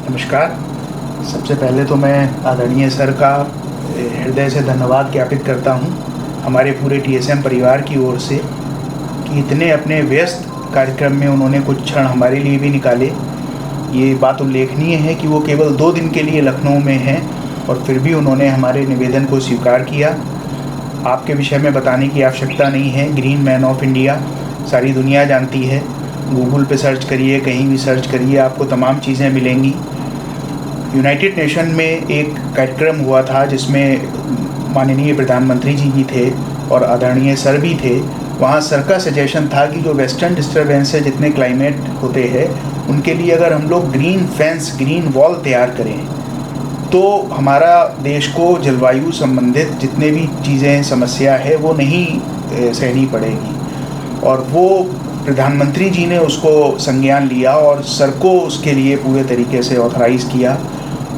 नमस्कार। सबसे पहले तो मैं आदरणीय सर का हृदय से धन्यवाद ज्ञापित करता हूँ हमारे पूरे टीएसएम परिवार की ओर से कि इतने अपने व्यस्त कार्यक्रम में उन्होंने कुछ क्षण हमारे लिए भी निकाले। ये बात उल्लेखनीय है कि वो केवल 2 दिन के लिए लखनऊ में हैं और फिर भी उन्होंने हमारे निवेदन को स्वीकार किया। आपके विषय में बताने की आवश्यकता नहीं है, ग्रीन मैन ऑफ इंडिया सारी दुनिया जानती है। गूगल पे सर्च करिए, कहीं भी सर्च करिए, आपको तमाम चीज़ें मिलेंगी। यूनाइटेड नेशन में एक कार्यक्रम हुआ था जिसमें माननीय प्रधानमंत्री जी भी थे और आदरणीय सर भी थे। वहाँ सर का सजेशन था कि जो वेस्टर्न डिस्टर्बेंस से जितने क्लाइमेट होते हैं उनके लिए अगर हम लोग ग्रीन फेंस, ग्रीन वॉल तैयार करें तो हमारा देश को जलवायु संबंधित जितने भी चीज़ें समस्या है वो नहीं सहनी पड़ेगी। और वो प्रधानमंत्री जी ने उसको संज्ञान लिया और सर को उसके लिए पूरे तरीके से ऑथराइज़ किया।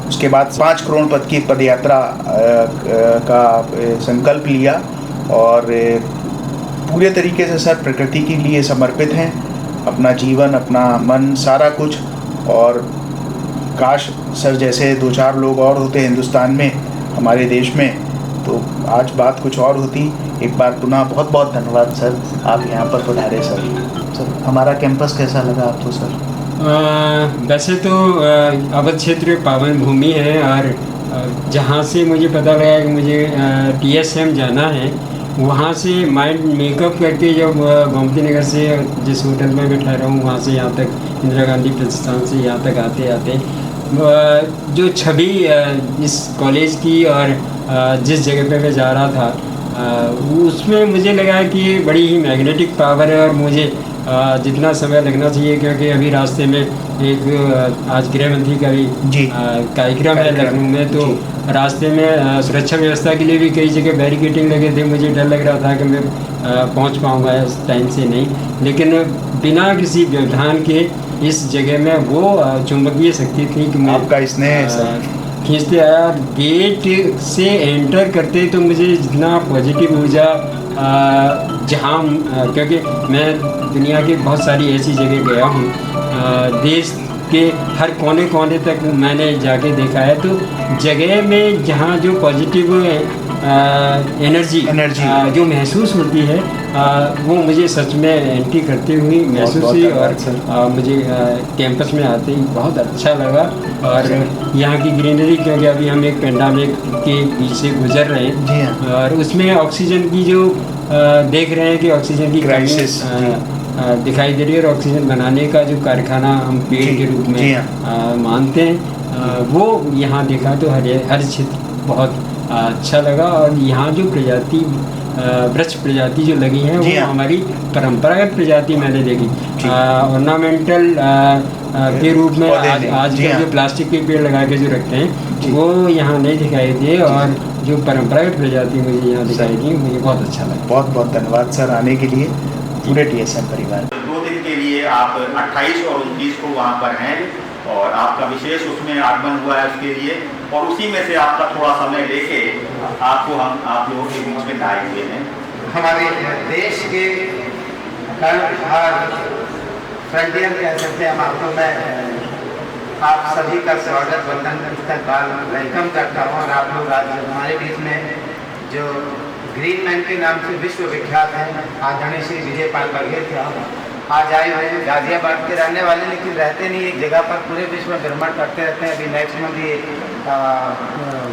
उसके बाद 5 करोड़ पद की पदयात्रा का संकल्प लिया और पूरे तरीके से सर प्रकृति के लिए समर्पित हैं, अपना जीवन, अपना मन, सारा कुछ। और काश सर जैसे 2-4 लोग और होते हिंदुस्तान में, हमारे देश में, तो आज बात कुछ और होती। एक बार पुनः बहुत बहुत धन्यवाद सर, आप यहाँ पर पधारे सर। हमारा कैंपस कैसा लगा आपको सर? वैसे तो अवध क्षेत्र पावन भूमि है और जहाँ से मुझे पता लगा कि मुझे टीएसएम जाना है, वहाँ से माइंड मेकअप करके जब गोमती नगर से जिस होटल में मैं ठहरा हूँ वहाँ से यहाँ तक इंदिरा गांधी प्रतिष्ठान से यहाँ तक आते आते जो छवि इस कॉलेज की और जिस जगह पे मैं जा रहा था उसमें मुझे लगा कि बड़ी ही मैग्नेटिक पावर है और मुझे जितना समय लगना चाहिए, क्योंकि अभी रास्ते में एक आज गृह मंत्री का भी कार्यक्रम है लखनऊ में, तो रास्ते में सुरक्षा व्यवस्था के लिए भी कई जगह बैरिकेडिंग लगे थे। मुझे डर लग रहा था कि मैं पहुंच पाऊंगा इस टाइम से नहीं, लेकिन बिना किसी व्यवधान के इस जगह में वो चुंबकीय शक्ति थी कि मैं आपका स्नेह खींचते आया। गेट से एंटर करते तो मुझे जितना पॉजिटिव ऊर्जा जहाँ क्योंकि मैं दुनिया की बहुत सारी ऐसी जगह गया हूँ, देश के हर कोने कोने तक मैंने जाके देखा है, तो जगह में जहाँ जो पॉजिटिव एनर्जी जो महसूस होती है वो मुझे सच में एंट्री करते हुए महसूस हुई और मुझे कैंपस में आते ही बहुत अच्छा लगा। और यहाँ की ग्रीनरी, क्योंकि अभी हम एक पेंडेमिक के बीच से गुजर रहे हैं और उसमें ऑक्सीजन की जो देख रहे हैं कि ऑक्सीजन की क्राइसिस दिखाई दे रही है और ऑक्सीजन बनाने का जो कारखाना हम पेड़ के रूप में मानते हैं वो यहाँ देखा तो हर क्षेत्र बहुत अच्छा लगा। और यहाँ जो प्रजाति वृक्ष प्रजाति जो लगी हैं वो हमारी परंपरागत प्रजाति मैंने देखी। ऑर्नामेंटल के रूप में आजकल जो प्लास्टिक के पेड़ लगा के जो रखते हैं वो यहाँ नहीं दिखाई दिए और जो परंपरागत प्रजाति मुझे यहाँ दिखाई दी, मुझे बहुत अच्छा लगा। बहुत बहुत धन्यवाद सर आने के लिए, पूरे टीएसएम परिवार। 2 दिन के लिए आप 28 और 29 को वहाँ पर हैं और आपका विशेष उसमें आगमन हुआ है उसके लिए, और उसी में से आपका थोड़ा समय लेके आपको हम आप लोगों के बीच में लाए हुए हैं। हमारे देश के फ्रंटियर कह सकते हैं हम आपको। मैं आप सभी का स्वागत वंदन इस्तकबाल वेलकम करता हूँ। और आप लोग आज हमारे बीच में जो ग्रीन मैन के नाम से विश्व विख्यात हैं आदरणीय श्री विजय पाल बघेल साहब आज आए हुए हैं। गाजियाबाद के रहने वाले, लेकिन रहते नहीं एक जगह पर, पूरे विश्व में भ्रमण करते रहते हैं। अभी नेक्स्ट मंथ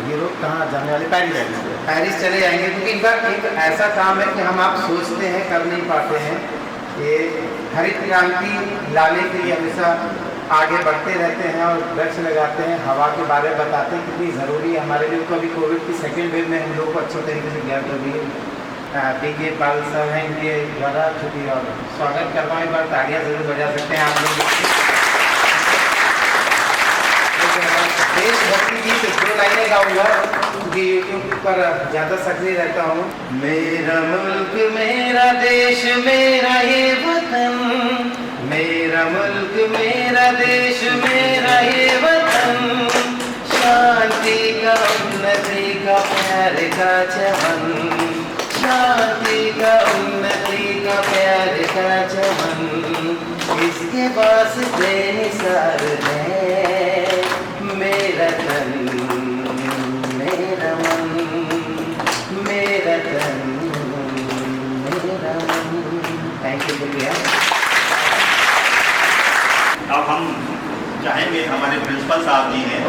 ये लोग कहाँ जाने वाले? पेरिस चले जाएंगे, क्योंकि इनका एक ऐसा काम है कि हम आप सोचते हैं कर नहीं पाते हैं। ये हरित क्रांति लाने के लिए हमेशा आगे बढ़ते रहते हैं और वृक्ष लगाते हैं, हवा के बारे में बताते हैं कितनी ज़रूरी है हमारे लिए। अभी कोविड की 2nd वेव में हम लोग को अच्छे तरीके से ज्ञात हो गई। पीके पाल साहब हैं, इनके द्वारा छुट्टी और स्वागत करवाएं। एक बार तालियां जरूर बजा सकते हैं आप लोग। देशभक्ति गीत 2 लाइनें गाऊंगा क्योंकि यूट्यूब पर ज़्यादा सक्रिय रहता हूँ। मेरा मुल्क मेरा देश मेरा ये वतन, मेरा मुल्क मेरा देश मेरा ये वतन, शांति का उन्नति का प्यार का चमन, शांति का उन्नति का प्यार का चमन, इसके वास्ते निसार है मेरा तन मेरा मन, मेरा तन मेरा मन। थैंक यू, शुक्रिया। अब हम चाहेंगे हमारे प्रिंसिपल साहब जी हैं,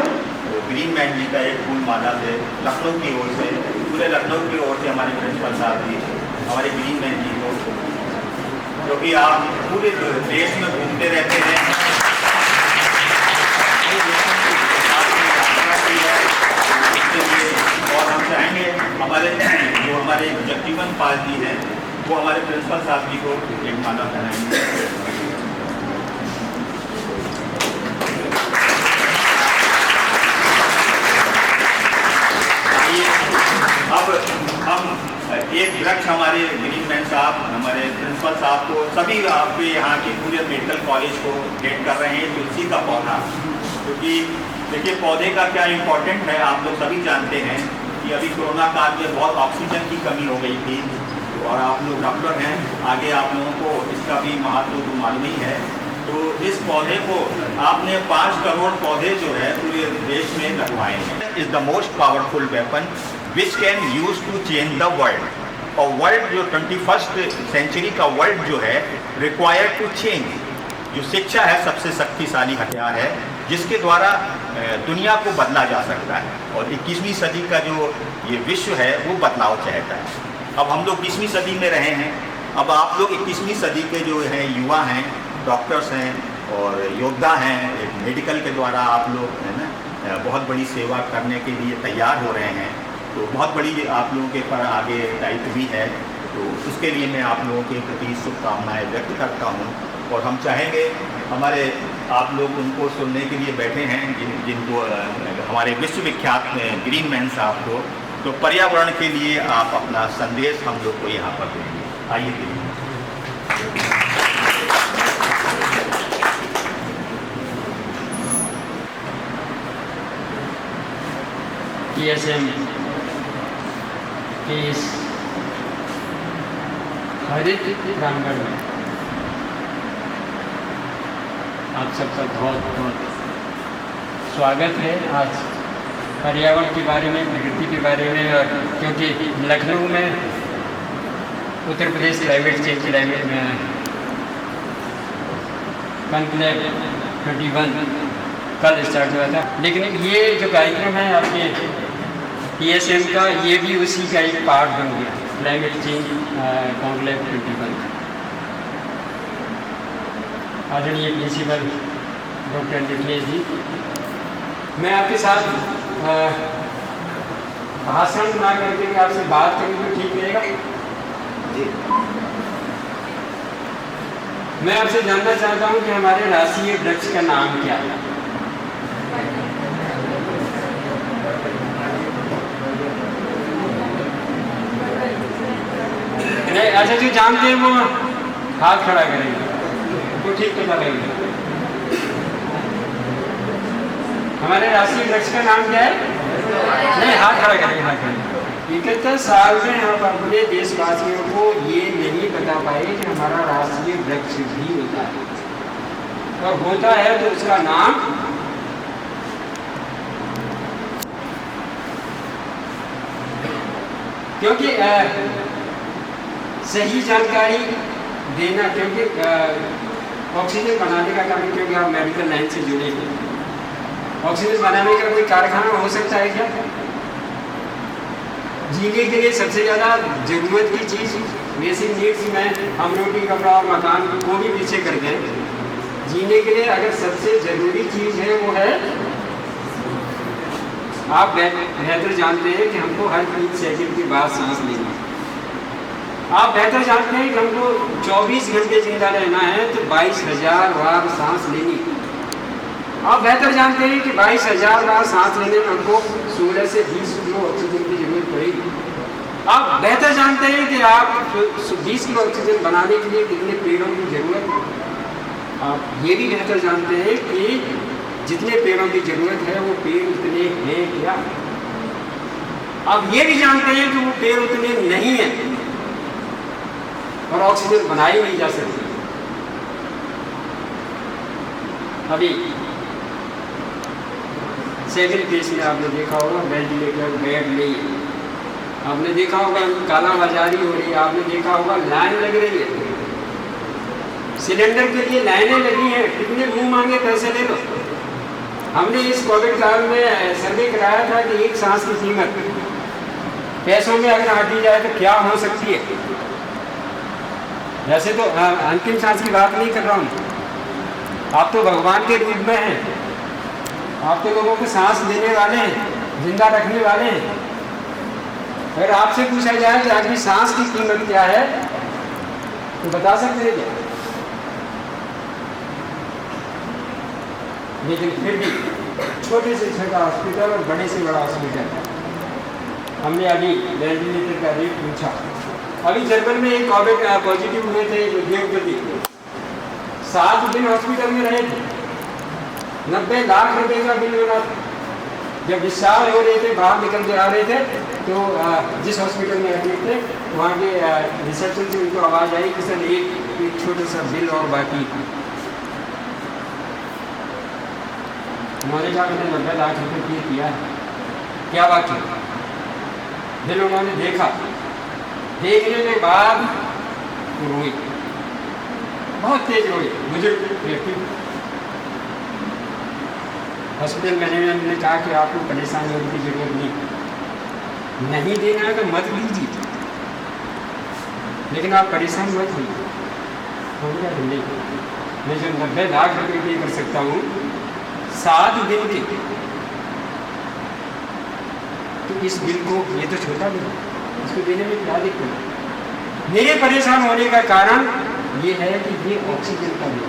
तो ग्रीन मैन जी का एक फूल माला से लखनऊ की ओर से, पूरे लखनऊ की ओर से हमारे प्रिंसिपल साहब जी हमारे ग्रीन मैन जी को, जो कि आप पूरे देश में घूमते रहते हैं, और हम चाहेंगे हमारे जगजीवन पाल जी हैं, वो हमारे प्रिंसिपल साहब जी को एक माला पहनाएंगे। अब हम एक वृक्ष हमारे ग्रीन मैन साहब, हमारे प्रिंसिपल साहब को, सभी आपके यहाँ के पूरे मेडिकल कॉलेज को डेट कर रहे हैं तुलसी का पौधा, क्योंकि देखिए पौधे का क्या इम्पोर्टेंट है आप लोग सभी जानते हैं कि अभी कोरोना काल में बहुत ऑक्सीजन की कमी हो गई थी, और आप लोग डॉक्टर हैं, आगे आप लोगों को इसका भी महत्व तो मालूम ही है। तो इस पौधे को आपने 5 करोड़ पौधे जो है पूरे देश में लगवाए हैं। Is the most powerful weapon which can use to change the world. और वर्ल्ड जो 21st सेंचुरी का वर्ल्ड जो है रिक्वायर्ड टू चेंज। जो शिक्षा है सबसे शक्तिशाली हथियार है जिसके द्वारा दुनिया को बदला जा सकता है, और 21वीं सदी का जो ये विश्व है वो बदलाव चाहता है। अब हम लोग 20वीं सदी में रहे हैं, अब आप लोग 21वीं सदी के जो हैं युवा हैं, डॉक्टर्स हैं और योद्धा हैं, एक मेडिकल के द्वारा आप लोग है ना बहुत बड़ी सेवा करने के लिए तैयार हो रहे हैं, तो बहुत बड़ी आप लोगों के पर आगे दायित्व भी है। तो उसके लिए मैं आप लोगों के प्रति शुभकामनाएं व्यक्त करता हूं, और हम चाहेंगे हमारे आप लोग उनको सुनने के लिए बैठे हैं जिनको हमारे विश्वविख्यात ग्रीन मैन साहब को, तो पर्यावरण के लिए आप अपना संदेश हम लोग को यहाँ पर देंगे। आइए देखिए। TSM के इस हरित प्रांगण में आप सबका बहुत बहुत स्वागत है। आज पर्यावरण के बारे में, प्रकृति के बारे में, और क्योंकि लखनऊ में Uttar Pradesh climate change climate में कॉन्क्लेव 21 कल स्टार्ट हुआ था, लेकिन ये जो कार्यक्रम है आपके TSM का, ये भी उसी का एक पार्ट बन गया, क्लाइमेट चेंज कॉन्क्लेव 21। आदरणीय प्रिंसिपल डॉक्टर निखिलेश जी, मैं आपके साथ भाषण ना करके आपसे बात करूँ तो ठीक रहेगा जी? मैं आपसे जानना चाहता हूँ कि हमारे राष्ट्रीय वृक्ष का नाम क्या है? नहीं, अच्छा जो जानते हैं वो हाथ खड़ा करेंगे तो ठीक पता लगेगा। हमारे राष्ट्रीय वृक्ष का नाम क्या है? नहीं, हाथ खड़ा करेंगे, हाथ करेंगे। 71 साल में हम अपने देशवासियों को ये नहीं बता पाए कि हमारा राष्ट्रीय वृक्ष भी होता है, और होता है तो उसका नाम क्योंकि सही जानकारी देना, क्योंकि ऑक्सीजन बनाने का काम, क्योंकि आप मेडिकल लाइन से जुड़े हैं, ऑक्सीजन बनाने का कोई कारखाना हो सकता है क्या? जीने के लिए सबसे ज़्यादा ज़रूरत की चीज़, बेसिक नीड्स में हम रोटी, कपड़ा और मकान को भी पीछे कर दें, जीने के लिए अगर सबसे ज़रूरी चीज़ है वो है, आप बेहतर जानते हैं कि हमको हर 3 सेकंड के बाद सांस लेना, आप बेहतर जानते हैं कि हमको 24 घंटे जिंदा रहना है तो 22,000 बार सांस लेनी। आप बेहतर जानते हैं कि 22,000 बार सांस लेने में हमको 16 से 20 किलो ऑक्सीजन की जरूरत पड़ेगी। आप बेहतर जानते हैं कि आप 20 किलो ऑक्सीजन बनाने के लिए कितने पेड़ों की जरूरत है। आप ये भी बेहतर जानते हैं कि जितने पेड़ों की जरूरत है वो पेड़ उतने हैं क्या। आप ये भी जानते हैं कि वो पेड़ उतने नहीं हैं और ऑक्सीजन बनाई नहीं जा सकती। अभी सेकंड फेज में आपने देखा होगा वेंटिलेटर बेड नहीं है, आपने देखा होगा काला बाजारी हो रही है, आपने देखा होगा लाइन लग रही है, सिलेंडर के लिए लाइनें लगी हैं, कितने मुंह मांगे पैसे ले लो। हमने इस कोविड काल में सर्वे कराया था कि एक सांस की कीमत पैसों में अगर आंटी जाए तो क्या हो सकती है। वैसे तो अंतिम सांस की बात नहीं कर रहा हूँ, आप तो भगवान के रूप में हैं, आप तो लोगों को सांस देने वाले हैं, जिंदा रखने वाले हैं। अगर आपसे पूछा जाए कि आपकी सांस की कीमत क्या है तो बता सकते हैं क्या? लेकिन फिर भी छोटे से छोटा हॉस्पिटल और बड़े से बड़ा हॉस्पिटल, हमने अभी वेंटिलेटर का रेट पूछा। अभी जर्मन में एक कोविड पॉजिटिव हुए थे उद्योगपति, 7 दिन हॉस्पिटल में रहे थे, 90 लाख रुपए का बिल बना। जब डिस्चार्ज हो रहे थे, बाहर निकल के आ रहे थे, तो जिस हॉस्पिटल में एडमिट थे वहाँ के रिसेप्शन से उनको आवाज़ आई कि सर एक छोटा सा बिल और बाकी। उन्होंने कहा मैंने 90 लाख रुपये पे किया है, क्या बाकी? बिल उन्होंने देखा, देखने के बाद रोई, बहुत तेज रोई, बुजुर्ग व्यक्ति। हॉस्पिटल मैनेजमेंट ने कहा कि आपको परेशान होने की जरूरत नहीं देना है तो मत लीजिए, लेकिन आप परेशान मत होइए। नहीं, मैं जो 90 लाख रुपये पे कर सकता हूँ 7 दिन के, तो इस बिल को, ये तो छोटा बिल, इसको देने में क्या दिक्कत है? मेरे परेशान होने का कारण ये है कि ये ऑक्सीजन का बिल।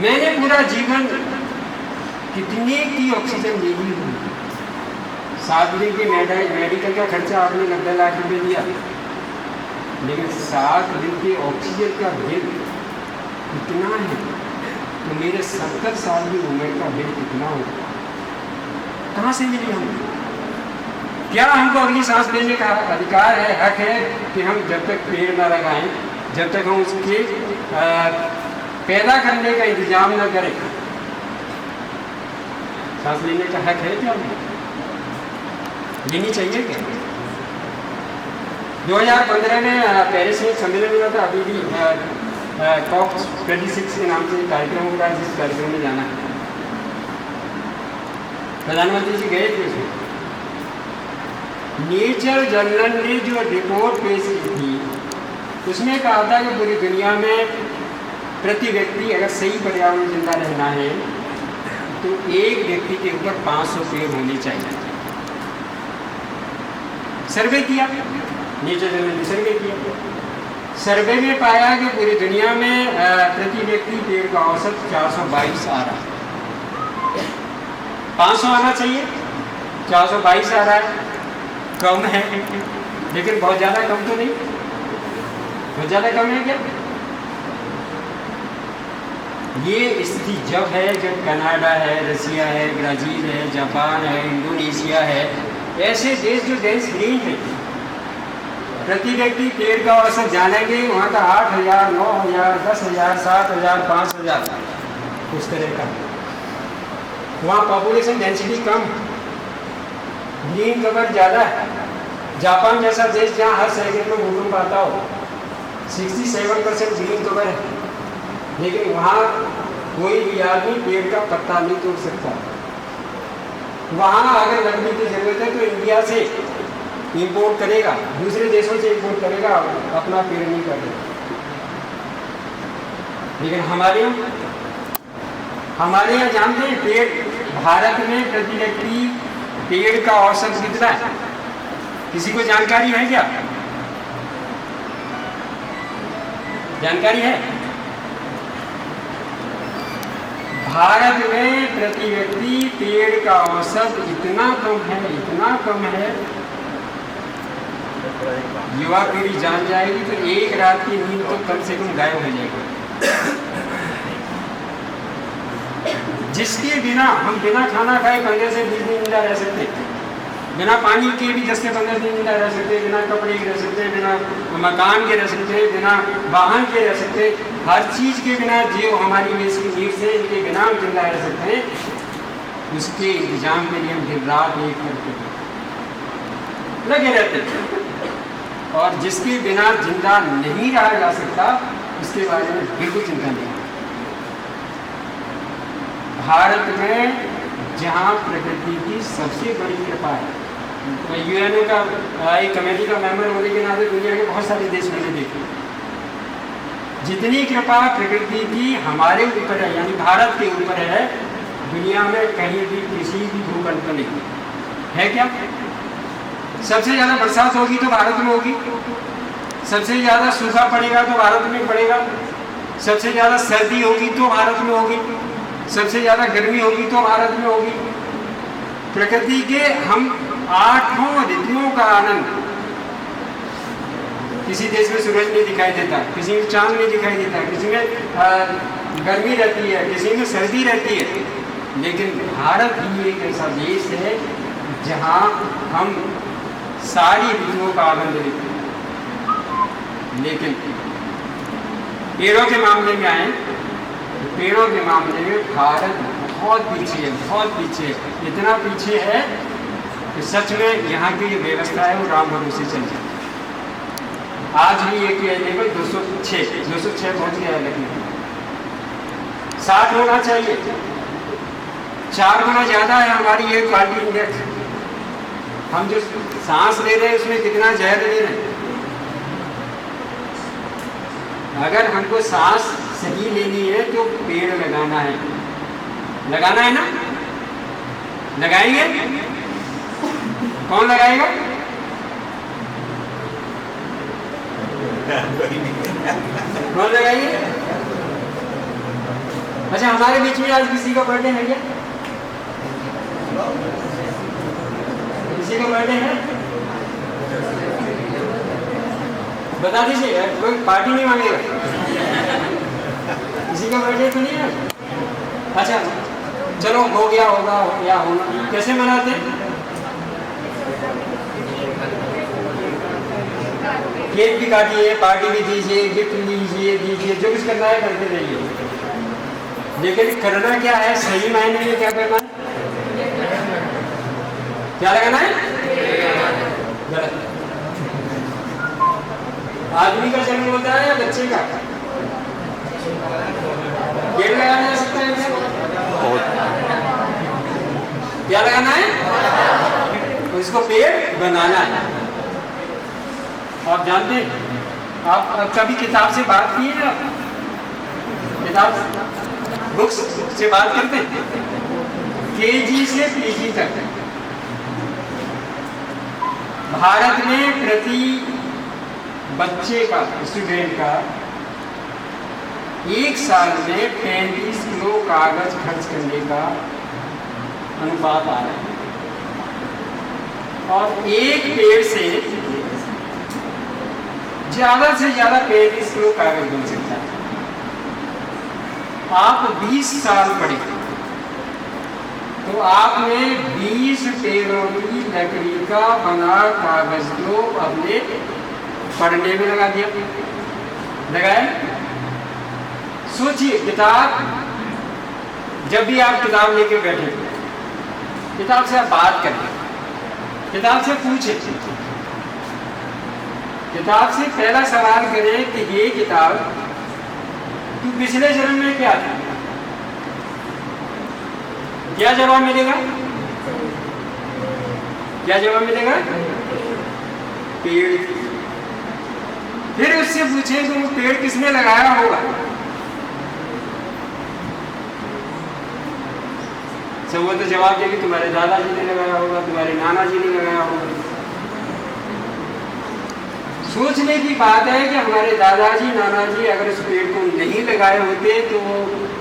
मैंने पूरा जीवन कितने की ऑक्सीजन ले ली हुई, 7 दिन के मेडिकल का खर्चा आपने 90 लाख रुपये दिया, लेकिन 7 दिन के ऑक्सीजन का बिल कितना है? तो मेरे 70 साल की उम्र का बिल कितना होगा? कहाँ से मिली हमको? क्या हमको अगली सांस लेने का अधिकार है, हक है कि हम जब तक पेड़ न लगाएं, जब तक हम उसके पैदा करने का इंतजाम न करें, सांस लेने का हक है क्या? लेनी चाहिए क्या? 2015 में पेरिस में सम्मेलन हुआ था, अभी भी COP26 के नाम से कार्यक्रम हुआ, जिस कार्यक्रम में जाना है। प्रधानमंत्री जी गए थे उसमें। नेचर जर्नल ने जो रिपोर्ट पेश की थी उसमें कहा था कि पूरी दुनिया में प्रति व्यक्ति अगर सही पर्यावरण में जिंदा रहना है तो एक व्यक्ति के ऊपर 500 पेड़ होने चाहिए। सर्वे किया, नेचर जर्नल ने सर्वे किया, सर्वे में पाया कि पूरी दुनिया में प्रति व्यक्ति पेड़ का औसत 422 आ रहा है। 500 आना चाहिए, 422 आ रहा है, कम है, लेकिन बहुत ज़्यादा कम तो नहीं, बहुत ज़्यादा कम है क्या? ये स्थिति जब है जब कनाडा है, रसिया है, ब्राज़ील है, जापान है, इंडोनेशिया है, ऐसे देश जो देश ग्रीन है, प्रति व्यक्ति पेड़ का औसत जानेंगे वहाँ का 8,000, 9,000, 10,000, 7,000, 5,000 उस तरह का। वहाँ पॉपुलेशन डेंसिटी कम, ग्रीन कवर ज़्यादा है। जापान जैसा देश जहाँ हर सेकंड में भूकंप आता हो, 67% ग्रीन कवर है, लेकिन वहाँ कोई भी आदमी पेड़ का पत्ता नहीं तोड़ सकता। वहाँ अगर लकड़ी की जरूरत है तो इंडिया से इंपोर्ट करेगा, दूसरे देशों से इंपोर्ट करेगा, अपना पेड़ नहीं करेगा। लेकिन हमारे यहाँ जानते हैं पेड़, भारत में प्रति व्यक्ति पेड़ का औसत कितना है? किसी को जानकारी है क्या? जानकारी है? भारत में प्रति व्यक्ति पेड़ का औसत इतना कम है, युवा पीढ़ी जान जाएगी तो एक रात की नींद तो कम से कम गायब हो जाएगी। जिसके बिना हम बिना खाना खाए 15 से 20 दिन जिंदा रह सकते, बिना पानी के भी 10 से 15 दिन जिंदा रह सकते हैं, बिना कपड़े के रह सकते हैं, बिना मकान के रह सकते हैं, बिना वाहन के रह सकते हैं, हर चीज़ के बिना जो हमारी बेसिक नीड्स है इनके बिना हम जिंदा रह सकते हैं। उसके इंतजाम के लिए हम दिन रात एक करके लगे रहते हैं। और जिसके बिना जिंदा नहीं रहा जा सकता उसके बारे में बिल्कुल चिंता नहीं। भारत में जहाँ प्रकृति की सबसे बड़ी कृपा है, यूएनओ का एक कमेटी का मेंबर होने के नाते दुनिया के बहुत सारे देश मैंने देखे, जितनी कृपा प्रकृति की हमारे ऊपर है यानी भारत के ऊपर है, दुनिया में कहीं भी किसी भी भूखंड पर नहीं है। क्या सबसे ज़्यादा बरसात होगी तो भारत में होगी, सबसे ज़्यादा सूखा पड़ेगा तो भारत में पड़ेगा, सबसे ज़्यादा सर्दी होगी तो भारत में होगी, सबसे ज़्यादा गर्मी होगी तो भारत में होगी। प्रकृति के हम 8 ऋतुओं का आनंद, किसी देश में सूरज नहीं दिखाई देता, किसी में चांद नहीं दिखाई देता, किसी में गर्मी रहती है, किसी में सर्दी रहती है, लेकिन भारत ही एक ऐसा देश है जहाँ हम सारी ऋतुओं का आनंद लेते हैं। लेकिन पेड़ों के मामले में आए, पेड़ों के मामले में भारत बहुत पीछे है, बहुत पीछे है, इतना पीछे है कि सच में यहाँ की जो व्यवस्था है वो राम भरोसे चल जाए। आज भी एक लेवल 206 पहुँच गया है, लेकिन 60 होना चाहिए, 4 गुना ज़्यादा है हमारी एयर क्वालिटी इंडेक्स। हम जो सांस ले रहे हैं उसमें कितना जहर ले रहे हैं। अगर हमको सांस सही लेनी है तो पेड़ लगाना है, लगाना है ना, लगाएंगे? कौन लगाएगा? कौन लगाएंगे? अच्छा, हमारे बीच में आज किसी का बर्थडे है क्या? किसी का बर्थडे है? बता दीजिए, कोई पार्टी नहीं मांगेगा। किसी का बर्थडे तो नहीं है? अच्छा चलो, हो गया होगा या होना। कैसे मनाते? केक भी काटिए, पार्टी भी दीजिए, गिफ्ट दीजिए, जो कुछ करना है करते रहिए। लेकिन करना क्या है, सही मायने में क्या करना है? क्या लगाना है? गलत। आदमी का जन्म होता है या बच्चे का? पेड़ लगाना जा सकता है क्या? क्या लगाना है? तो इसको पेड़ बनाना है। आप जानते हैं, आप कभी किताब से बात की है? किताब बुक्स से बात करते हैं, केजी से पीजी तक। भारत में प्रति बच्चे का, स्टूडेंट का 1 साल में 35 किलो कागज खर्च करने का अनुपात आ रहा है, और एक पेड़ से ज़्यादा से ज़्यादा 35 किलो कागज बन सकता है। आप 20 साल पढ़े तो आपने 20 पेड़ों की लकड़ी का बना कागज को अपने पढ़ने में लगा दिया, लगाए। सोचिए, किताब, जब भी आप किताब लेके बैठे, किताब से आप बात करें, किताब से पूछे, किताब से पहला सवाल करें कि ये किताब तू पिछले जन्म में क्या था? क्या जवाब मिलेगा? क्या जवाब मिलेगा? पेड़। फिर उससे पूछे कि वो पेड़ किसने लगाया होगा? सब वो तो जवाब देगी तुम्हारे दादाजी ने लगाया होगा, तुम्हारे नाना जी ने लगाया होगा। सोचने की बात है कि हमारे दादाजी नाना जी अगर उस पेड़ को नहीं लगाए होते तो वो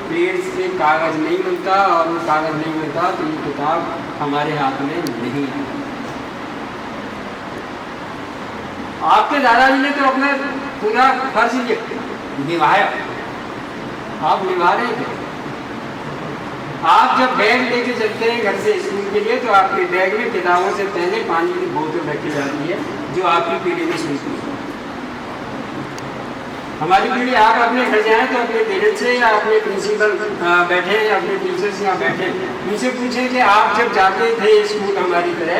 पेड़ से कागज नहीं मिलता, और वो कागज नहीं मिलता तो ये किताब हमारे हाथ में नहीं है। आपके दादाजी ने तो अपना पूरा फर्ज निभाया, आप निभा रहे थे। आप जब बैग लेके चलते हैं घर से स्कूल के लिए तो आपके बैग में किताबों से पहले पानी की बोतल रखी जाती है जो आपकी पीढ़ी में सुनती है। हमारी पीढ़ी आप अपने घर जाएं तो अपने पेरेंट्स से या अपने प्रिंसिपल बैठे या अपने टीचर्स यहाँ बैठे उनसे पूछें कि आप जब जाते थे स्कूल हमारी तरह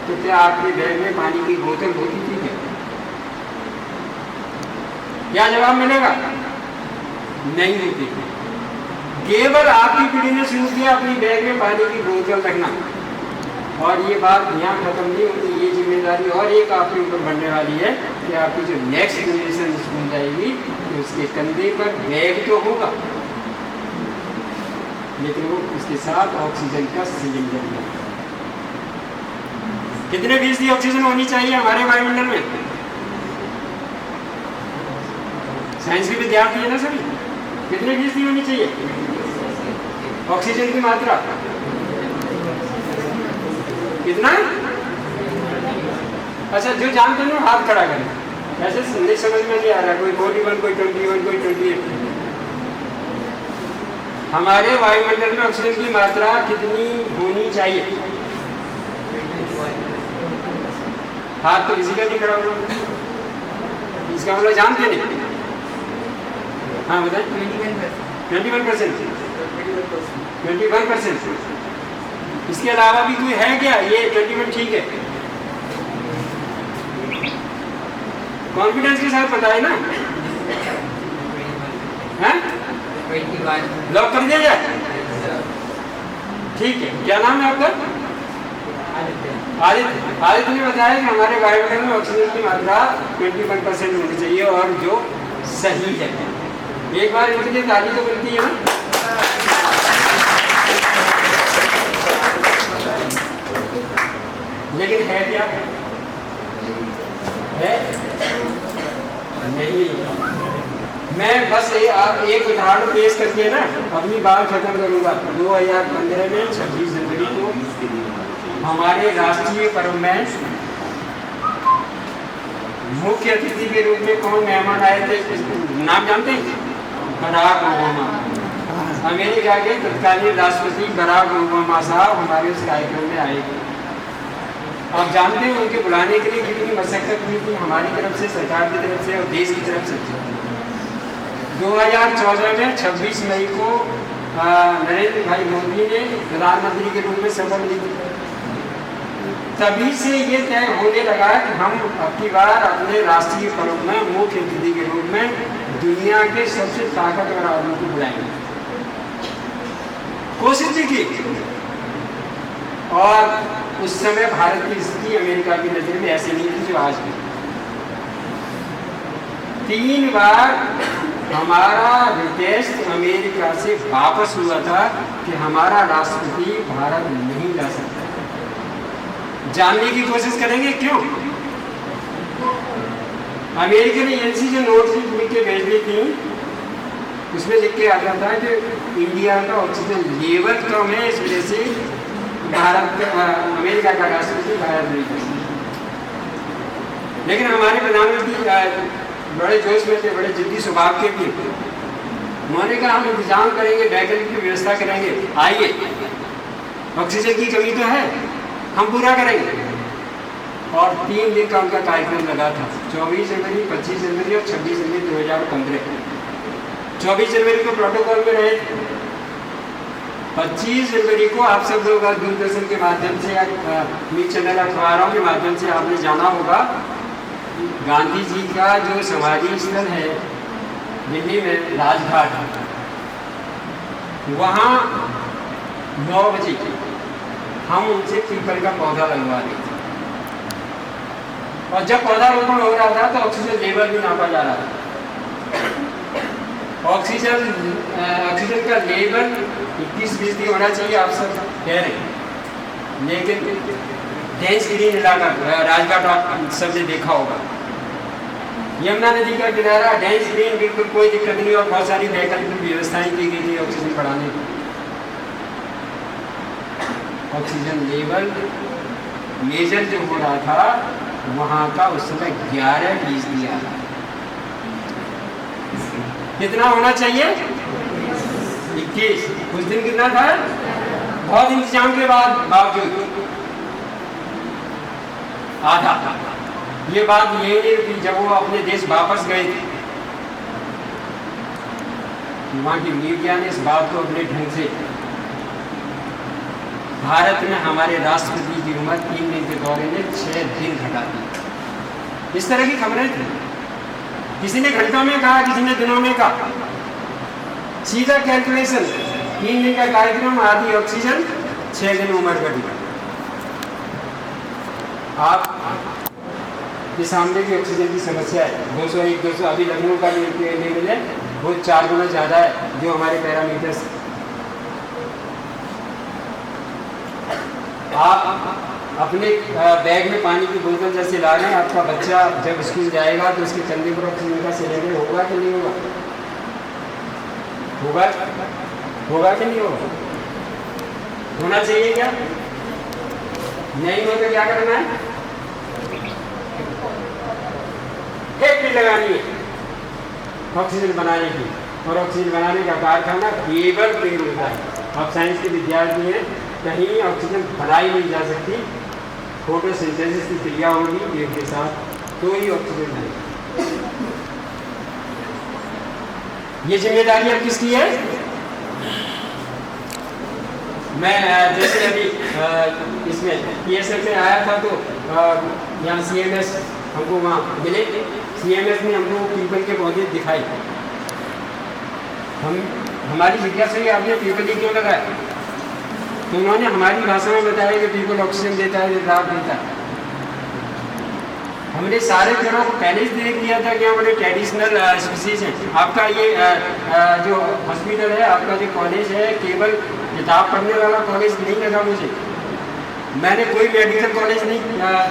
तो क्या आपके बैग में पानी की बोतल होती थी क्या जवाब मिलेगा? नहीं होती। केवल आपकी पीढ़ी ने शुरू किया अपनी बैग में पानी की बोतल रखना और ये बात यहाँ खत्म नहीं होती। ये जिम्मेदारी और एक आपके ऊपर बढ़ने वाली है कि आपकी जो नेक्स्ट जनरेशन स्कूल जाएगी तो उसके कंधे पर बैग तो होगा लेकिन वो उसके साथ ऑक्सीजन का सिलेंडर है। कितने फीसदी ऑक्सीजन होनी चाहिए हमारे वायुमंडल में? साइंस के विद्यार्थी है ना सभी, कितने फीसदी होनी चाहिए ऑक्सीजन की मात्रा? कितना? अच्छा जो जानते हैं हाथ खड़ा करें। ऐसे नहीं समझ में नहीं आ रहा, कोई 41, कोई 21, कोई 28। हमारे वायुमंडल में ऑक्सीजन की मात्रा कितनी होनी चाहिए? हाथ तो किसी का नहीं खड़ा होगा, इसका मतलब जानते नहीं। हाँ बताएं। 21%। 21%। इसके अलावा भी कोई है क्या? ये 21 ठीक है? कॉन्फिडेंस के साथ बताए ना। हैं? लॉक कर दिया जाए? ठीक है। क्या नाम है आपका? आदित्य ने बताया कि हमारे वायुमंडल में ऑक्सीजन की मात्रा 21% होनी चाहिए और जो सही है। एक बार इनके लिए ताली तो मिलती है ना। लेकिन है क्या? है नहीं। मैं बस एक उदाहरण पेश करके ना अपनी बात खत्म करूंगा। 2015 में 26 जनवरी को हमारे राष्ट्रीय पर्व में मुख्य अतिथि के रूप में कौन मेहमान आए थे? नाम जानते हैं? Barack Obama. अमेरिका के तत्कालीन राष्ट्रपति बराक ओबामा साहब हमारे उस कार्यक्रम में आए थे। आप जानते हैं उनके बुलाने के लिए कितनी मशक्कत हुई थी हमारी तरफ से, सरकार की तरफ से और देश की तरफ से। 2014 में 26 मई को नरेंद्र भाई मोदी ने प्रधानमंत्री के रूप में शपथ ली थी। तभी से ये तय होने लगा कि हम अपनी बार अपने राष्ट्रीय पर्व में मुख्य अतिथि के रूप में दुनिया के सबसे ताकतवर आदमी को बुलाएंगे। कोशिश भी की और उस समय भारत की स्थिति अमेरिका की नजर में ऐसी नहीं थी जो आज है। 3 बार हमारा रिक्वेस्ट अमेरिका से वापस हुआ था कि हमारा राष्ट्रपति भारत नहीं जा सकता। जानने की कोशिश करेंगे क्यों? अमेरिका ने एजेंसी जो नोट्स लिख के भेज दी थी उसमें लिख के आता था कि इंडिया का ऑक्सीजन लेवल कम है, इस वजह से अमेरिका का राष्ट्रपति भारत नहीं कर सकता। लेकिन हमारे प्रधानमंत्री बड़े जोश में थे, बड़े जिद्दी स्वभाव के भी। उन्होंने कहा हम इंतजाम करेंगे, वैकल्पिक की व्यवस्था करेंगे, आइए। ऑक्सीजन की कमी तो है, हम पूरा करेंगे। और 3 दिन का उनका कार्यक्रम लगा था, 24 जनवरी, 25 जनवरी और 26 जनवरी 2015। 24 जनवरी को प्रोटोकॉल में रहे थे। 25 जनवरी को आप सब लोग दूरदर्शन के माध्यम से या न्यूज चैनल अखबारों के माध्यम से आपने जाना होगा, गांधी जी का जो समाधि स्थल है दिल्ली में राजघाट, वहाँ 9 बजे हम उनसे पीपल का पौधा लगवा रहे थे। और जब पौधारोपण हो रहा था तो ऑक्सीजन लेवल भी नापा जा रहा था। ऑक्सीजन का लेवल 21% होना चाहिए, आप सब कह रहे हैं। लेकिन डेंस ग्रीन इलाका राजघाट आप सबने देखा होगा, यमुना नदी का किनारा डेंस ग्रीन, बिल्कुल कोई दिक्कत नहीं और बहुत सारी वैकल्पिक व्यवस्थाएं की गई थी ऑक्सीजन बढ़ाने की। ऑक्सीजन लेवल मेजर जो हो रहा था वहाँ का उस समय 11% आ रहा। कितना होना चाहिए? केस उस दिन कितना था, बहुत इंतजाम के बावजूद आधा। ये बात ये है कि जब वो अपने देश वापस गए थे, वहाँ की मीडिया ने इस बात को अपने ढंग से, भारत में हमारे राष्ट्रपति की उम्र 3 दिन के दौरे में 6 दिन घटा दी। इस तरह की खबरें थी। किसी ने घंटों में कहा, किसी ने दिनों में कहा। सीधा कैलकुलेशन, 3 दिन का कार्यक्रम, आधी ऑक्सीजन, 6 दिन उम्र घटी। आप के सामने की ऑक्सीजन की समस्या है, 200 अभी लखनऊ का लेवल है वो 4 गुना ज़्यादा है जो हमारे पैरामीटर्स। आप अपने बैग में पानी की बोतल जैसे ला रहे हैं, आपका बच्चा जब स्कूल जाएगा तो उसके कंधे पर ऑक्सीजन का सिलेंडर होगा कि नहीं होगा? होगा कि नहीं होगा? होना चाहिए क्या? नहीं हो तो क्या करना है? एक भी लगानी है ऑक्सीजन बनाने की, और ऑक्सीजन बनाने का कारखाना केवल पेड़ होता है। आप साइंस के विद्यार्थी हैं, कहीं ऑक्सीजन बनाई नहीं जा सकती, फोटोसिंथेसिस की क्रिया होगी पेड़ के साथ तो ही ऑक्सीजन बनेगी। ये जिम्मेदारी अब किसकी है? मैं जैसे अभी इसमें PSF में आया था तो यहाँ CMS हमको वहाँ मिले, CMS ने हमको पीपल के पौधे दिखाए। हमारी जिज्ञासा ही आपने पीपल ही क्यों लगाया, तो उन्होंने हमारी भाषा में बताया कि पीपल ऑक्सीजन देता है, राहत देता है। हमने सारे पेड़ों को पहले ही देख लिया था कि हमारे ट्रेडिशनल स्पीसीज हैं। आपका ये जो हॉस्पिटल है, आपका जो कॉलेज है, केवल किताब पढ़ने वाला कॉलेज नहीं लगा मुझे। मैंने कोई मेडिकल कॉलेज नहीं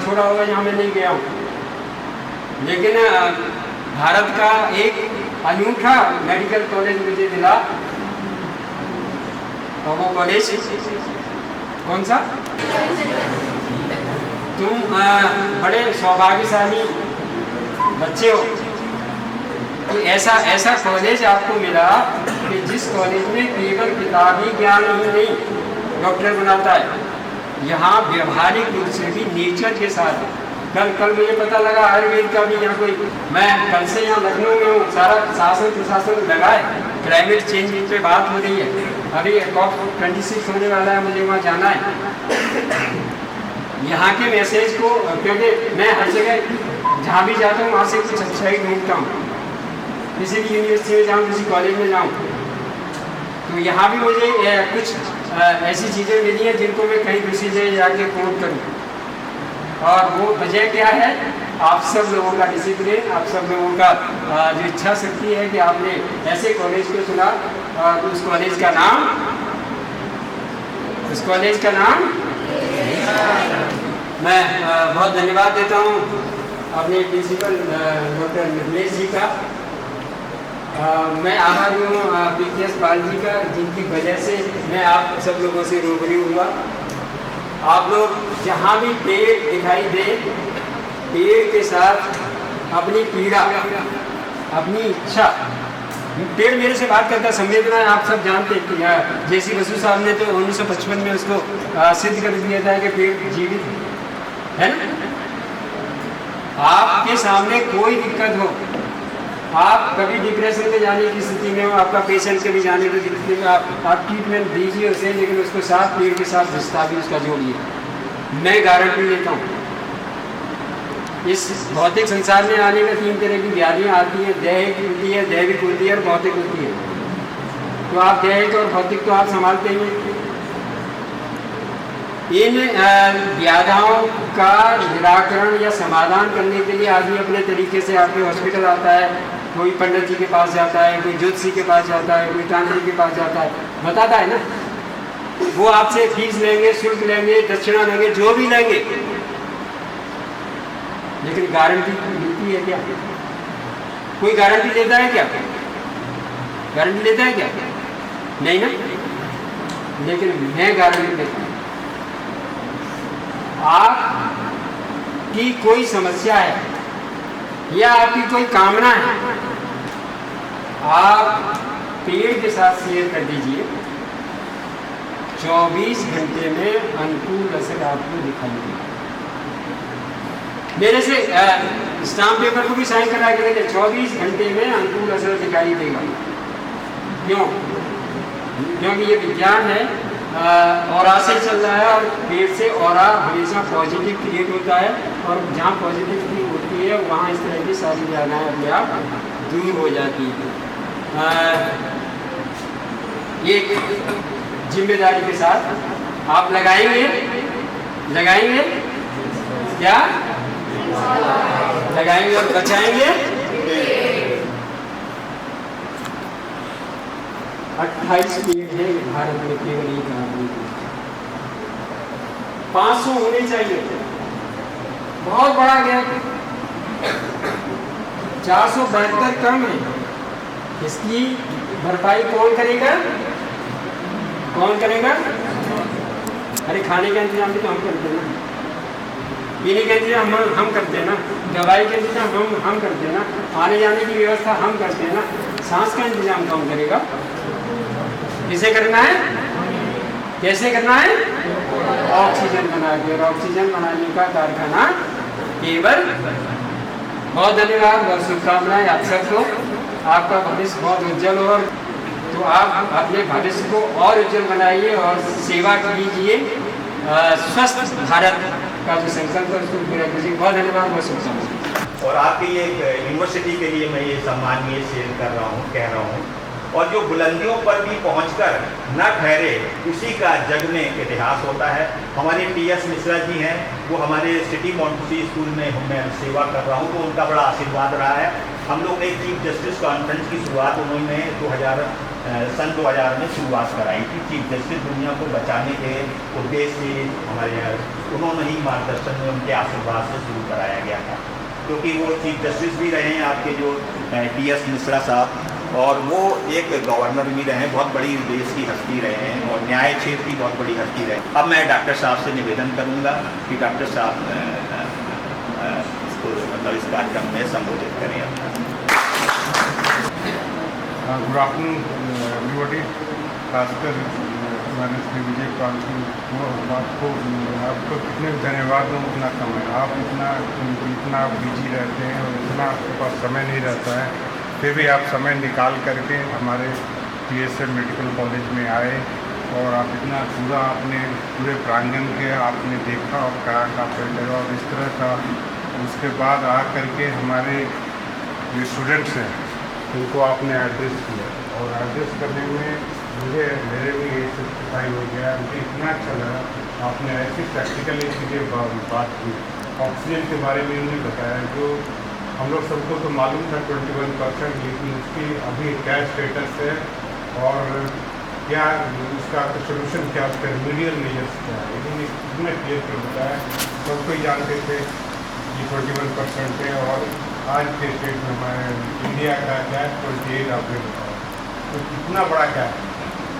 छोड़ा होगा जहाँ मैं नहीं गया हूँ, लेकिन भारत का एक अनूठा मेडिकल कॉलेज मुझे मिला। और वो कॉलेज कौन सा? तुम बड़े सौभाग्यशाली बच्चे हो कि ऐसा कॉलेज आपको मिला कि जिस कॉलेज में केवल किताबी ज्ञान ही नहीं डॉक्टर बनाता है, यहाँ व्यवहारिक रूप से भी नेचर के साथ। कल मुझे पता लगा आयुर्वेद का भी यहाँ कोई, मैं कल से यहाँ लखनऊ में हूँ, सारा शासन प्रशासन लगा है, क्लाइमेट चेंज पे बात हो रही है, अभी COP26 होने वाला है, मुझे वहाँ जाना है। यहाँ के मैसेज को, क्योंकि मैं हर जगह जहाँ भी जाता हूँ वहाँ से कुछ अच्छा ही ढूंढता हूँ, किसी भी यूनिवर्सिटी में जाऊँ, किसी कॉलेज में जाऊँ, तो यहाँ भी मुझे कुछ ऐसी चीज़ें मिली हैं जिनको मैं कहीं दूसरी जगह जाके कोट करूँ। और वो वजह क्या है? आप सब लोगों का डिसिप्लिन, आप सब लोगों का जो इच्छा शक्ति है कि आपने ऐसे कॉलेज को चुना। और उस कॉलेज का नाम मैं बहुत धन्यवाद देता हूँ अपने प्रिंसिपल डॉक्टर मिथिलेश जी का। मैं आभारी हूँ PKS पाल जी का, जिनकी वजह से मैं आप सब लोगों से रूबरू हुआ। आप लोग जहाँ भी पेड़ दिखाई दे, पेड़ के साथ अपनी पीड़ा, अपनी इच्छा, पेड़ मेरे से बात करता है, संवेदना है। आप सब जानते हैं कि JC बसु साहब ने तो 1955 में उसको सिद्ध कर दिया था कि पेड़ जीवित है ना। आपके सामने कोई दिक्कत हो, आप कभी डिप्रेशन में जाने की स्थिति में हो, आपका पेशेंट कभी जाने की स्थिति में, आप ट्रीटमेंट दीजिए उसे, लेकिन उसको साथ पेड़ के साथ रिश्ता भी उसका जोड़िए। मैं गारंटी लेता हूँ इस भौतिक संसार में आने में 3 तरह की व्याधियाँ आती हैं, दैहिक होती है, दैविक होती है और भौतिक होती है। तो आप दैहिक और भौतिक तो आप संभालते ही हैं। इन व्याधियों का निराकरण या समाधान करने के लिए आदमी अपने तरीके से आपके हॉस्पिटल आता है, कोई पंडित जी के पास जाता है, कोई ज्योतिषी के पास जाता है, कोई तांत्रिक के पास जाता है, बताता है ना। वो आपसे फीस लेंगे, शुल्क लेंगे, दक्षिणा लेंगे, जो भी लेंगे, लेकिन गारंटी मिलती है क्या? कोई गारंटी लेता है क्या? गारंटी लेता है क्या? नहीं ना। लेकिन मैं गारंटी देता हूँ, आपकी कोई समस्या है या आपकी कोई कामना है, आप पेड़ के साथ शेयर कर दीजिए। 24 घंटे में अनुकूल असर आपको दिखाई देगा। मेरे से स्टाम्प पेपर को भी साइन करा के देंगे, 24 घंटे में अनुकूल असर दिखाई देगा। क्यों? क्योंकि ये विज्ञान है, ऑरा से चल रहा है और पेड़ से ऑरा हमेशा पॉजिटिव क्रिएट होता है, और जहाँ पॉजिटिविटी होती है वहाँ इस तरह की सारी बाधाएं अपने आप दूर हो जाती है। ये जिम्मेदारी के साथ आप लगाएंगे क्या? लगाएंगे और बचाएंगे। 28 पेड़ है भारत में, केवल एक आदमी। 500 होने चाहिए, बहुत बड़ा गैप। 472 कम है। इसकी भरपाई कौन करेगा? अरे खाने का इंतजाम भी तो हम करते हैं ना, पीने का इंतजाम हम करते हैं ना, दवाई का इंतजाम हम करते हैं ना, आने जाने की व्यवस्था हम करते हैं ना। सांस का इंतजाम कौन करेगा? किसे करना है? कैसे करना है? ऑक्सीजन बना के, और ऑक्सीजन बनाने का कारखाना केवल। बहुत धन्यवाद, बहुत शुभकामनाएं आप सबको। आपका भविष्य बहुत उज्जवल हो, तो आप अपने भविष्य को और उज्जवल बनाइए और सेवा कीजिए। स्वस्थ भारत का जो संकल्प है उसको पूरा कीजिए। बहुत धन्यवाद, बहुत शुभकामनाएं। और आपकी ये यूनिवर्सिटी के लिए मैं ये सम्मानीय शेयर कर रहा हूँ, कह रहा हूँ। और जो बुलंदियों पर भी पहुंचकर न ठहरे, उसी का जग में इतिहास होता है। हमारे टी.एस. मिश्रा जी हैं, वो हमारे सिटी मॉन्टेसरी स्कूल में मैं सेवा कर रहा हूँ, तो उनका बड़ा आशीर्वाद रहा है। हम लोग ने चीफ जस्टिस कॉन्फ्रेंस की शुरुआत उन्होंने सन 2000 में शुरुआत कराई थी। चीफ जस्टिस दुनिया को बचाने के उद्देश्य से हमारे यहाँ उन्होंने ही मार्गदर्शन में, उनके आशीर्वाद से शुरू कराया गया था, क्योंकि वो चीफ जस्टिस भी रहे हैं आपके जो टी.एस. मिश्रा साहब, और वो एक गवर्नर भी रहे हैं, बहुत बड़ी देश की हस्ती रहे हैं, और न्याय क्षेत्र की बहुत बड़ी हस्ती रहे। अब मैं डॉक्टर साहब से निवेदन करूंगा कि डॉक्टर साहब इसको मतलब इस कार्यक्रम में संबोधित करें अपना। Good afternoon everybody. खासकर हमारे श्री विजय पाल को आपको कितने धन्यवाद दूँ उतना कम है। आप इतना बिजी रहते हैं और इतना आपके पास समय नहीं रहता है, फिर भी आप समय निकाल करके हमारे टी.एस. मेडिकल कॉलेज में आए, और आप इतना पूरा आपने पूरे प्रांगण के आपने देखा और कहा का लगा, और इस तरह का उसके बाद आ करके हमारे जो स्टूडेंट्स हैं उनको आपने एड्रेस किया, और एड्रेस करने में मेरे भी ये सच्चाई हो गया। मुझे इतना अच्छा लगा, आपने ऐसी प्रैक्टिकली चीज़ें बात की। ऑक्सीजन के बारे में उन्होंने बताया, जो हम लोग सबको तो मालूम था 21%, लेकिन उसकी अभी क्या स्टेटस है और क्या उसका सोल्यूशन क्या, उसका रिमीडियल मेजर्स क्या है, इन्होंने इतना क्लियर कर बताया। सबको ही जानते थे कि 21% है, और आज के स्टेट में हमारे इंडिया का गैप 28 आपने बताया, तो कितना बड़ा गैप।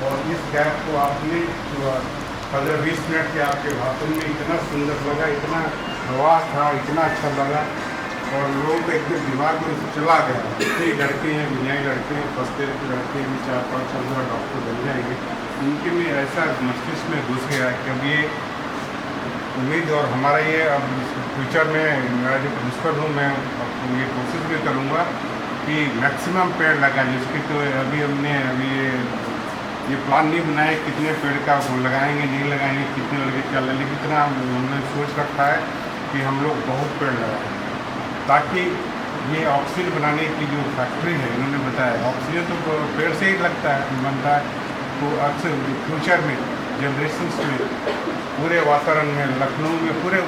और इस गैप को आपने 15-20 मिनट के आपके भाषण में इतना सुंदर लगा, इतना प्रवास था, इतना अच्छा लगा, और लोगों को एकदम दिमाग में चला गया। इतने लड़के हैं, दुनियाई लड़के हैं, फर्स्ट ईयर के लड़के भी 4-5 साल बाद डॉक्टर बन जाएंगे, उनके में ऐसा मस्तिष्क में घुस गया कि अब ये उम्मीद, और हमारा ये अब फ्यूचर में मेरा जो प्रिंसिपल हूँ, मैं ये कोशिश भी करूँगा कि मैक्सिमम पेड़ लगाएं। जिसकी तो अभी ये प्लान नहीं बनाए कितने पेड़ का वो लगाएंगे नहीं लगाएंगे, कितने लगे क्या लगे, लेकिन इतना हमने सोच रखा है कि हम लोग बहुत पेड़ लगाएं, ताकि ये ऑक्सीजन बनाने की जो फैक्ट्री है, इन्होंने बताया ऑक्सीजन तो पेड़ से ही लगता है, बनता है, तो अक्सर फ्यूचर में जनरेशन्स में पूरे वातावरण में लखनऊ में पूरे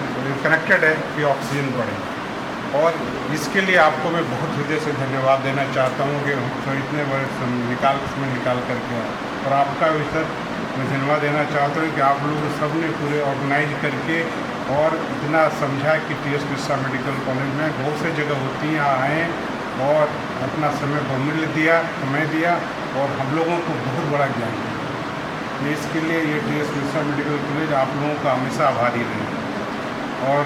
कनेक्टेड है कि ऑक्सीजन बढ़े। और इसके लिए आपको मैं बहुत हृदय से धन्यवाद देना चाहता हूँ कि तो इतने बड़े समय निकाल करके, और आपका भी सर मैं धन्यवाद देना चाहता हूँ कि आप लोग सब ने पूरे ऑर्गेनाइज करके और इतना समझा कि टी.एस. मिश्रा मेडिकल कॉलेज में बहुत सी जगह होती हैं, आए और अपना समय दिया और हम लोगों को बहुत बड़ा ज्ञान दिया। इसके लिए ये टी.एस. मिश्रा मेडिकल कॉलेज आप लोगों का हमेशा आभारी रहे। और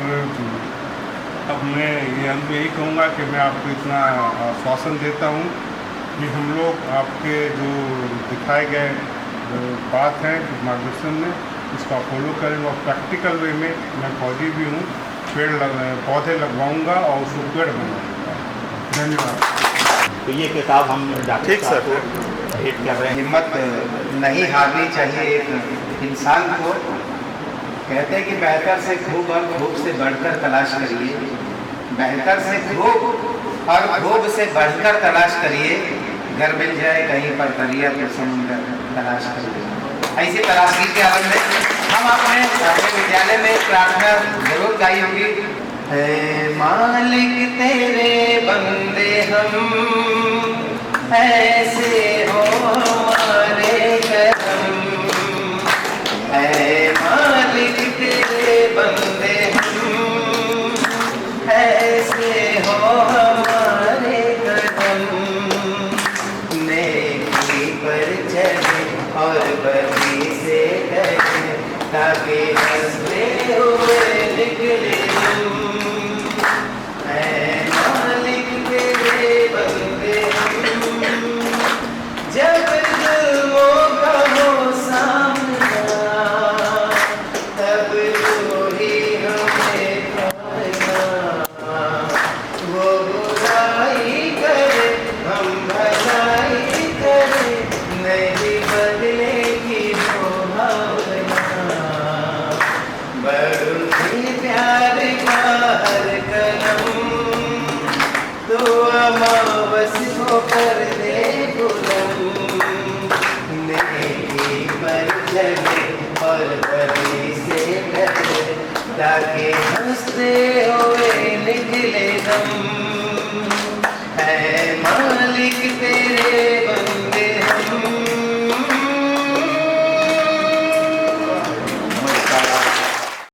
अब मैं ये अंत में यही कहूँगा कि मैं आपको इतना आश्वासन देता हूँ कि हम लोग आपके जो दिखाए गए बात हैं मार्गदर्शन में इसका फॉलो करें और प्रैक्टिकल वे में मैं फौजी भी हूँ, पौधे लगवाऊंगा और उसको पेड़ बनाऊंगा। धन्यवाद। तो ये किताब हम ठीक सर। भेंट कर रहे हैं। हिम्मत नहीं हारनी चाहिए एक इंसान को। कहते हैं कि बेहतर से खूब और खूब से बढ़कर तलाश करिए, बेहतर से खूब और खूब से बढ़कर तलाश करिए। घर मिल जाए कहीं पर दरिया तो समुंदर तलाश करिए। ऐसी तलाशी के आलम में हम अपने विद्यालय में प्रार्थना जरूर गाई होगी। है मालिक तेरे बंदे हम, ऐसे हो हमारे करम। है मालिक तेरे बंदे हम, ऐसे हो हमारे करम। नेकी पर चले और बदी से डरे, ताकि हंसते हुए निकले हम। है मालिक तेरे बंदे हम, जब जुल्मों का हो सामना, तब तो ही हमें पाना। वो बुराई करे हम भलाई करे, नहीं बदलेगी वो भावना। बड़े प्यार का हर कदम, तो अमावस को कर दे बुलंद। नेकी पर चले और बदी से डरे, ताकि हंसते हुए निकले दम। है मालिक तेरे